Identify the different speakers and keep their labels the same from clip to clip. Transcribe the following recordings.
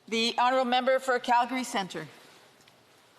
Speaker 1: The honourable member for Calgary Centre.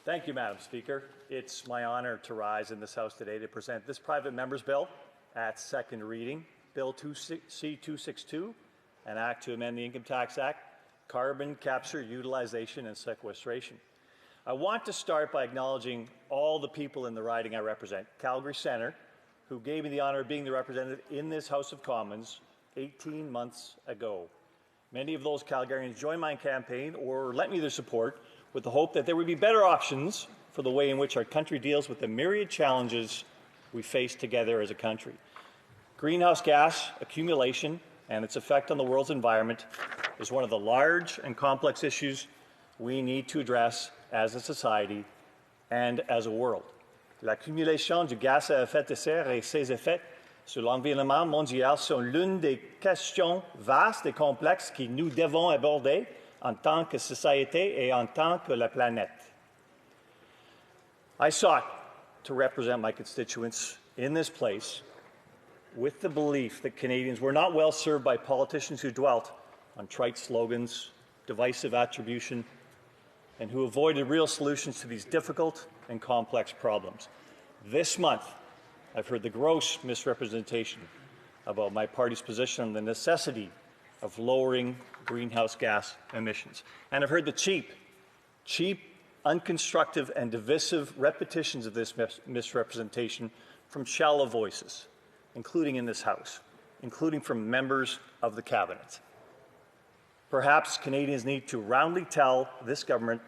Speaker 2: Thank you, Madam Speaker. It's my honour to rise in this House today to present this private member's bill at second reading, Bill C-262, an act to amend the Income Tax Act, carbon capture, utilization and sequestration. I want to start by acknowledging all the people in the riding I represent, Calgary Centre, who gave me the honour of being the representative in this House of Commons 18 months ago. Many of those Calgarians joined my campaign or lent me their support with the hope that there would be better options for the way in which our country deals with the myriad challenges we face together as a country. Greenhouse gas accumulation and its effect on the world's environment is one of the large and complex issues we need to address as a society and as a world. L'accumulation du gaz à effet de serre et ses effets sur l'environnement mondial sont l'une des questions vastes et complexes que nous devons aborder en tant que société et en tant que la planète. I sought to represent my constituents in this place with the belief that Canadians were not well served by politicians who dwelt on trite slogans, divisive attribution, and who avoided real solutions to these difficult and complex problems. This month, I've heard the gross misrepresentation about my party's position on the necessity of lowering greenhouse gas emissions. And I've heard the cheap, unconstructive and divisive repetitions of this misrepresentation from shallow voices, including in this House, including from members of the Cabinet. Perhaps Canadians need to roundly tell this government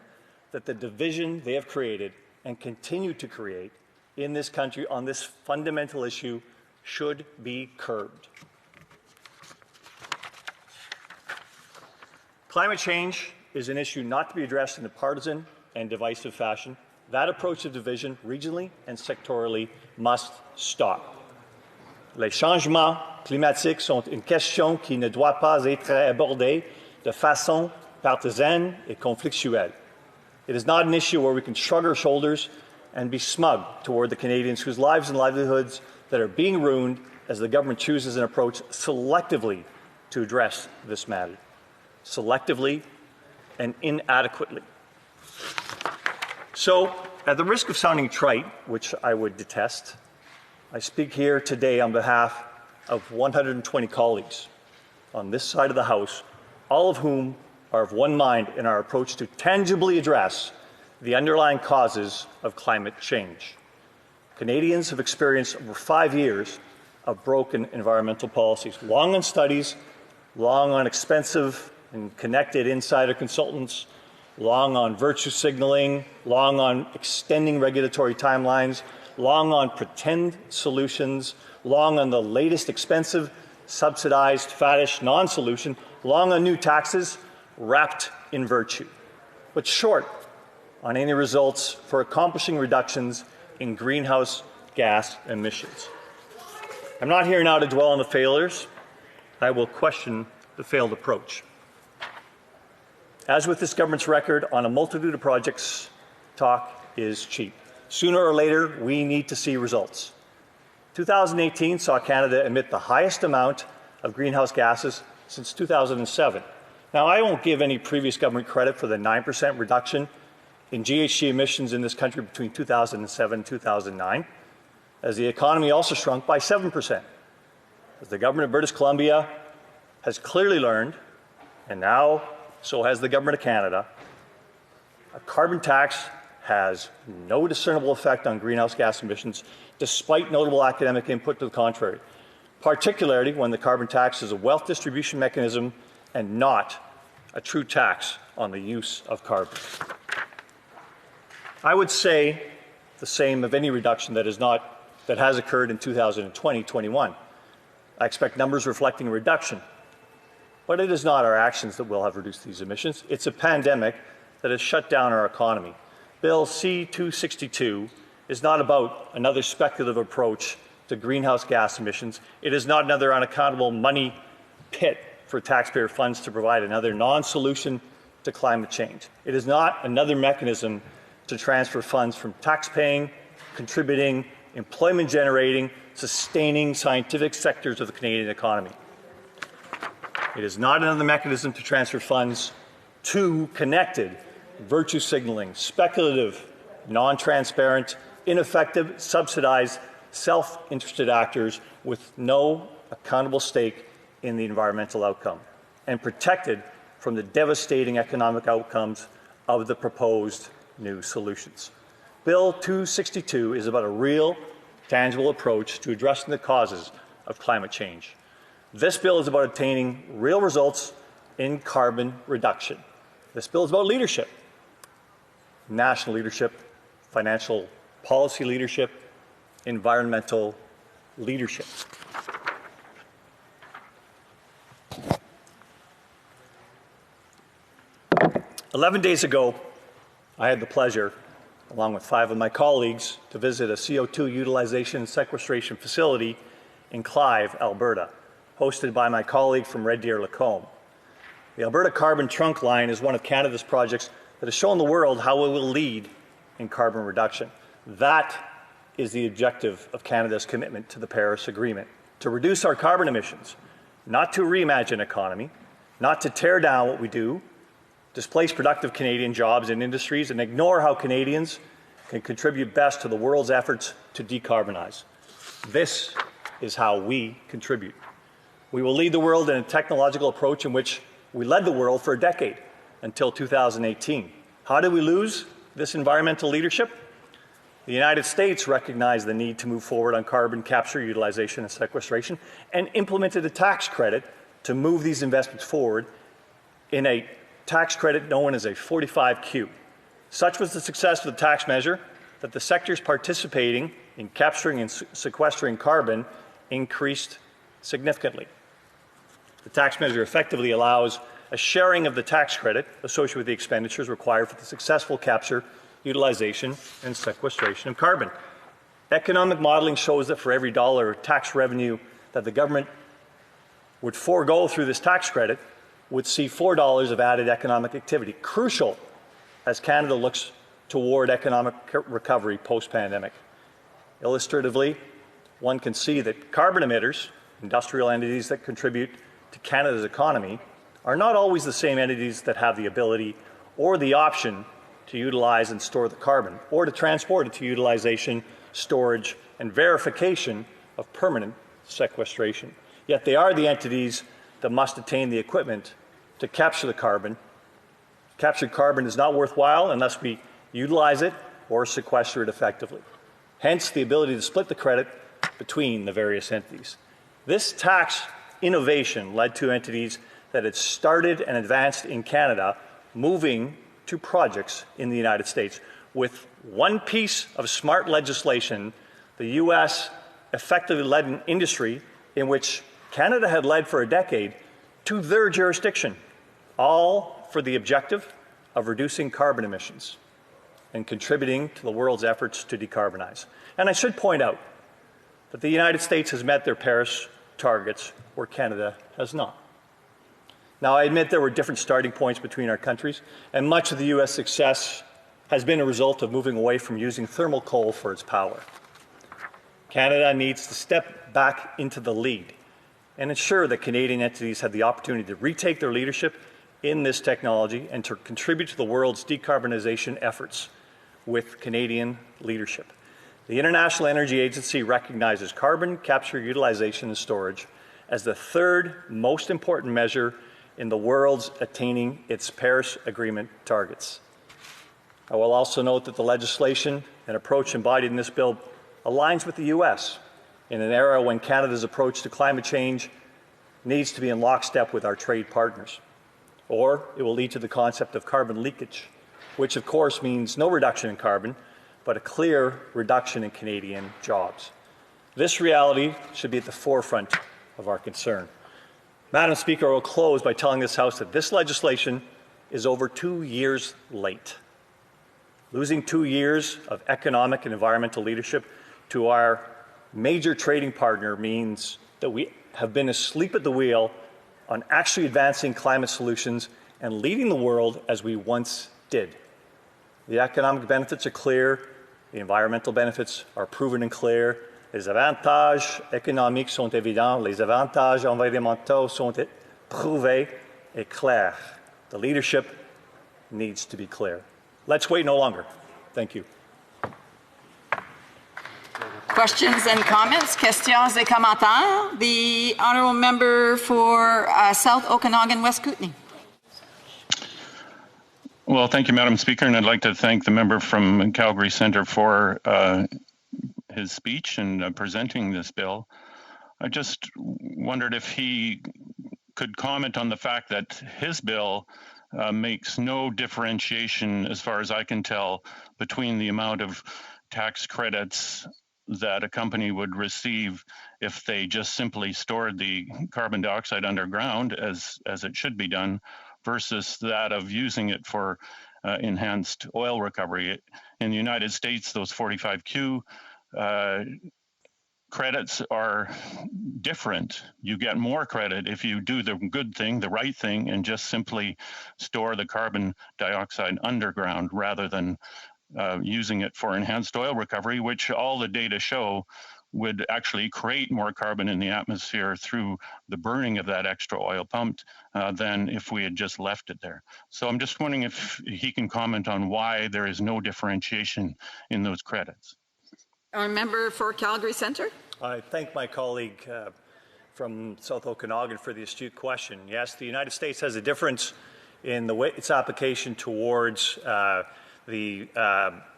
Speaker 2: that the division they have created and continue to create in this country on this fundamental issue should be curbed. Climate change is an issue not to be addressed in a partisan and divisive fashion. That approach of division, regionally and sectorally, must stop. Les changements climatiques sont une question qui ne doit pas être abordée de façon partisane et conflictuelle. It is not an issue where we can shrug our shoulders and be smug toward the Canadians whose lives and livelihoods that are being ruined as the government chooses an approach selectively to address this matter. Selectively and inadequately. So, at the risk of sounding trite, which I would detest, I speak here today on behalf of 120 colleagues on this side of the House, all of whom are of one mind in our approach to tangibly address the underlying causes of climate change. Canadians have experienced over 5 years of broken environmental policies, long on studies, long on expensive and connected insider consultants, long on virtue signaling, long on extending regulatory timelines, long on pretend solutions, long on the latest expensive, subsidized, faddish non-solution, long on new taxes wrapped in virtue, but short on any results for accomplishing reductions in greenhouse gas emissions. I'm not here now to dwell on the failures. I will question the failed approach. As with this government's record on a multitude of projects, talk is cheap. Sooner or later, we need to see results. 2018 saw Canada emit the highest amount of greenhouse gases since 2007. Now, I won't give any previous government credit for the 9% reduction in GHG emissions in this country between 2007 and 2009, as the economy also shrunk by 7%. As the government of British Columbia has clearly learned, and now so has the government of Canada, a carbon tax has no discernible effect on greenhouse gas emissions, despite notable academic input to the contrary, particularly when the carbon tax is a wealth distribution mechanism and not a true tax on the use of carbon. I would say the same of any reduction that has occurred in 2020-21. I expect numbers reflecting a reduction, but it is not our actions that will have reduced these emissions. It's a pandemic that has shut down our economy. Bill C-262 is not about another speculative approach to greenhouse gas emissions. It is not another unaccountable money pit for taxpayer funds to provide another non-solution to climate change. It is not another mechanism to transfer funds from tax-paying, contributing, employment-generating, sustaining scientific sectors of the Canadian economy. It is not another mechanism to transfer funds Two, connected, virtue signaling, speculative, non-transparent, ineffective, subsidized, self-interested actors with no accountable stake in the environmental outcome, and protected from the devastating economic outcomes of the proposed new solutions. Bill 262 is about a real, tangible approach to addressing the causes of climate change. This bill is about attaining real results in carbon reduction. This bill is about leadership, national leadership, financial policy leadership, environmental leadership. "11 days ago, I had the pleasure, along with 5 of my colleagues, to visit a CO2 utilization and sequestration facility in Clive, Alberta, hosted by my colleague from Red Deer Lacombe. The Alberta Carbon Trunk Line is one of Canada's projects that has shown the world how it will lead in carbon reduction. That is the objective of Canada's commitment to the Paris Agreement, to reduce our carbon emissions, not to reimagine economy, not to tear down what we do, displace productive Canadian jobs and industries, and ignore how Canadians can contribute best to the world's efforts to decarbonize. This is how we contribute. We will lead the world in a technological approach in which we led the world for a decade, until 2018. How did we lose this environmental leadership? The United States recognized the need to move forward on carbon capture, utilization, and sequestration, and implemented a tax credit to move these investments forward in a tax credit known as a 45Q. Such was the success of the tax measure that the sectors participating in capturing and sequestering carbon increased significantly. The tax measure effectively allows a sharing of the tax credit associated with the expenditures required for the successful capture, utilization, and sequestration of carbon. Economic modeling shows that for every dollar of tax revenue that the government would forego through this tax credit would see $4 of added economic activity, crucial as Canada looks toward economic recovery post-pandemic. Illustratively, one can see that carbon emitters, industrial entities that contribute to Canada's economy, are not always the same entities that have the ability or the option to utilize and store the carbon, or to transport it to utilization, storage, and verification of permanent sequestration. Yet they are the entities that must attain the equipment to capture the carbon. Captured carbon is not worthwhile unless we utilize it or sequester it effectively. Hence, the ability to split the credit between the various entities. This tax innovation led to entities that had started and advanced in Canada moving to projects in the United States. With one piece of smart legislation, the U.S. effectively led an industry in which Canada had led for a decade to their jurisdiction, all for the objective of reducing carbon emissions and contributing to the world's efforts to decarbonize. And I should point out that the United States has met their Paris targets where Canada has not. Now, I admit there were different starting points between our countries, and much of the U.S. success has been a result of moving away from using thermal coal for its power. Canada needs to step back into the lead and ensure that Canadian entities have the opportunity to retake their leadership in this technology and to contribute to the world's decarbonization efforts with Canadian leadership. The International Energy Agency recognizes carbon capture, utilization, and storage as the third most important measure in the world's attaining its Paris Agreement targets. I will also note that the legislation and approach embodied in this bill aligns with the U.S. in an era when Canada's approach to climate change needs to be in lockstep with our trade partners. Or it will lead to the concept of carbon leakage, which of course means no reduction in carbon, but a clear reduction in Canadian jobs. This reality should be at the forefront of our concern. Madam Speaker, I will close by telling this House that this legislation is over 2 years late. Losing 2 years of economic and environmental leadership to our major trading partner means that we have been asleep at the wheel on actually advancing climate solutions and leading the world as we once did. The economic benefits are clear, the environmental benefits are proven and clear. Les avantages économiques sont évidents, les avantages environnementaux sont prouvés et clairs. The leadership needs to be clear. Let's wait no longer. Thank you.
Speaker 1: Questions and comments? Questions et commentaires? The honourable member for South Okanagan, West Kootenay.
Speaker 3: Well, thank you, Madam Speaker, and I'd like to thank the member from Calgary Centre for his speech and presenting this bill. I just wondered if he could comment on the fact that his bill makes no differentiation, as far as I can tell, between the amount of tax credits that a company would receive if they just simply stored the carbon dioxide underground, as it should be done, versus that of using it for enhanced oil recovery. In the United States, those 45Q credits are different. You get more credit if you do the good thing, the right thing, and just simply store the carbon dioxide underground rather than using it for enhanced oil recovery, which all the data show would actually create more carbon in the atmosphere through the burning of that extra oil pumped than if we had just left it there. So I'm just wondering if he can comment on why there is no differentiation in those credits.
Speaker 1: Our member for Calgary Centre.
Speaker 2: I thank my colleague from South Okanagan for the astute question. Yes, the United States has a difference in the way its application towards the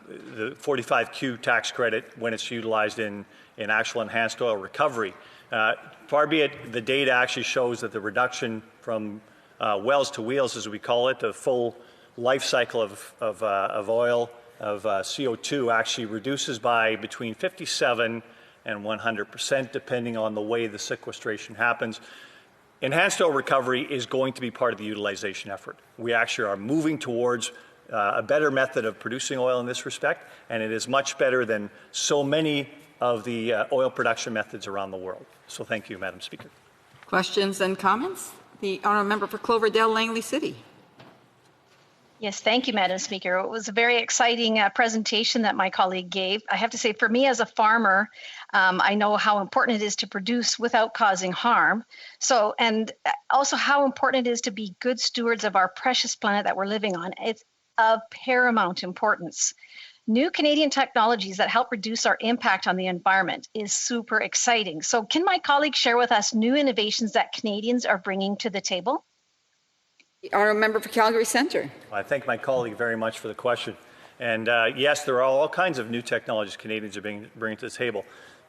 Speaker 2: 45Q tax credit when it's utilized in actual enhanced oil recovery. Far be it, the data actually shows that the reduction from wells to wheels, as we call it, the full life cycle of oil, of CO2, actually reduces by between 57 and 100%, depending on the way the sequestration happens. Enhanced oil recovery is going to be part of the utilization effort. We actually are moving towards a better method of producing oil in this respect, and it is much better than so many of the oil production methods around the world. So thank you, Madam Speaker.
Speaker 1: Questions and comments? The honourable member for Cloverdale, Langley City.
Speaker 4: Yes, thank you, Madam Speaker. It was a very exciting presentation that my colleague gave. I have to say, for me as a farmer, I know how important it is to produce without causing harm. So, and also how important it is to be good stewards of our precious planet that we're living on. It's of paramount importance. New Canadian technologies that help reduce our impact on the environment is super exciting. So can my colleague share with us new innovations that Canadians are bringing to the table?
Speaker 1: The honourable member for Calgary Centre.
Speaker 2: I thank my colleague very much for the question. And yes, there are all kinds of new technologies Canadians are bringing to the table.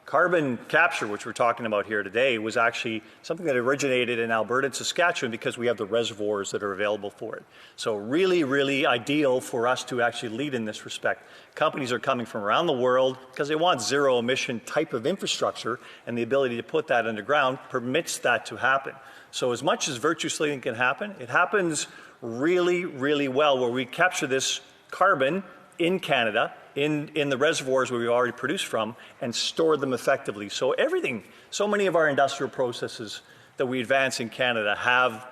Speaker 2: Carbon capture, which we're talking about here today, was actually something that originated in Alberta and Saskatchewan because we have the reservoirs that are available for it. So really, really ideal for us to actually lead in this respect. Companies are coming from around the world because they want zero emission type of infrastructure, and the ability to put that underground permits that to happen. So as much as virtue signaling can happen, it happens really, really well where we capture this carbon in Canada, in the reservoirs where we already produce from, and store them effectively. So everything, so many of our industrial processes that we advance in Canada have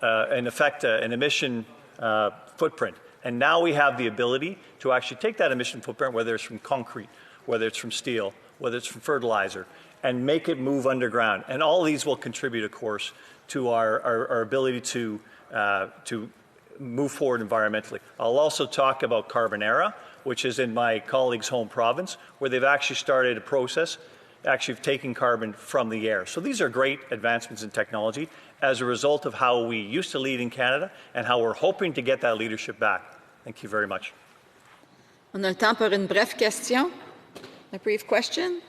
Speaker 2: an emission footprint. And now we have the ability to actually take that emission footprint, whether it's from concrete, whether it's from steel, whether it's from fertilizer, and make it move underground. And all these will contribute, of course, to our ability to move forward environmentally. I'll also talk about Carbonera, which is in my colleague's home province, where they've actually started a process actually of taking carbon from the air. So these are great advancements in technology as a result of how we used to lead in Canada and how we're hoping to get that leadership back. Thank you very much.
Speaker 1: On a le temps pour une brève question. A brief question.